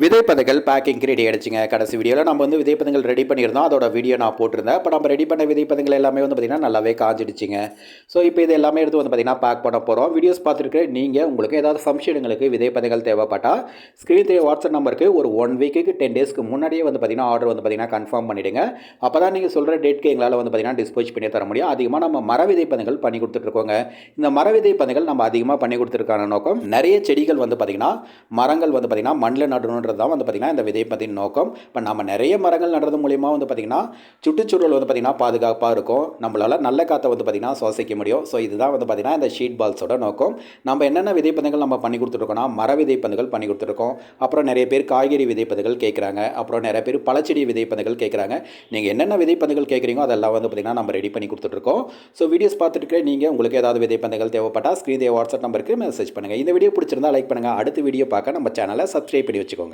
விதைப்பதைகள் பேக்கிங்க்கு ready ஆகிடுச்சிங்க. கடைசி வீடியோவில் நம்ம வந்து விதைப்பதைகள் ரெடி பண்ணியிருந்தோம். அதோட வீடியோ நான் போட்டிருந்தேன். இப்போ நம்ம ரெடி பண்ண விதைப்பதைகள் எல்லாமே வந்து பார்த்திங்கன்னா நல்லாவே காஞ்சிடுச்சிங்க. ஸோ இப்போ இது எல்லாமே எடுத்து வந்து பார்த்திங்கன்னா பேக் பண்ண போகிறோம். வீடியோஸ் பார்த்துருக்க நீங்கள் உங்களுக்கு ஏதாவது ஃபங்க்ஷனுங்களுக்கு விதைப்பதைகள் தேவைப்பட்டால் ஸ்க்ரீன் வாட்ஸ்அப் நம்பருக்கு ஒரு 1 வீக்குக்கு 10 டேஸ்க்கு முன்னாடியே வந்து பார்த்திங்கன்னா ஆர்டர் வந்து பார்த்திங்கன்னா கன்ஃபார்ம் பண்ணிவிடுங்க. அப்போ தான் நீங்கள் சொல்கிற டேட்க்கு எங்களால் வந்து பார்த்திங்கன்னா டிஸ்போச் பண்ணி தர முடியும். அதிகமாக நம்ம மர விதைப்பதைகள் பண்ணி கொடுத்துட்ருக்கோங்க. இந்த மர விதைப்பதைகள் நம்ம அதிகமாக பண்ணி கொடுத்துருக்கான நோக்கம் நிறைய செடிகள் வந்து பார்த்திங்கன்னா மரங்கள் வந்து பார்த்திங்கன்னா மண்ணில் நடணும் தான் வந்து பார்த்திங்கன்னா இந்த விதைப்பதின் நோக்கம். இப்போ நம்ம நிறைய மரங்கள் நடுறது மூலிமா வந்து பார்த்திங்கன்னா சுற்றுச்சூழல் வந்து பார்த்திங்கன்னா பாதுகாப்பாக இருக்கும். நம்மளால் நல்ல காற்றை வந்து பார்த்திங்கன்னா சுவாசிக்க முடியும். ஸோ இதுதான் வந்து பார்த்திங்கன்னா இந்த ஷீட் பால்ஸோட நோக்கம். நம்ம என்னென்ன விதைப்பந்துகள் நம்ம பண்ணி கொடுத்துருக்கோம்னா மர விதைப்பந்துகள் பண்ணி கொடுத்துருக்கோம். அப்புறம் நிறைய பேர் காய்கறி விதைப்பந்துகள் கேட்குறாங்க. அப்புறம் நிறைய பேர் பழச்செடி விதைப்பந்துகள் கேட்குறாங்க. நீங்கள் என்னென்ன விதைப்பந்துகள் கேட்குறீங்களோ அதெல்லாம் வந்து பார்த்திங்கன்னா நம்ம ரெடி பண்ணி கொடுத்துட்ருக்கோம். ஸோ வீடியோஸ் பார்த்துட்டு நீங்கள் உங்களுக்கு ஏதாவது விதைப்பந்துகள் தேவைப்பட்டால் ஸ்க்ரீன் வாட்ஸ்அப் நம்பருக்கு மெசேஜ் பண்ணுங்கள். இந்த வீடியோ பிடிச்சிருந்தா லைக் பண்ணுங்கள். அடுத்த வீடியோ பார்க்க நம்ம சேனலை சப்ஸ்கிரைப் பண்ணி வச்சுக்கோங்க.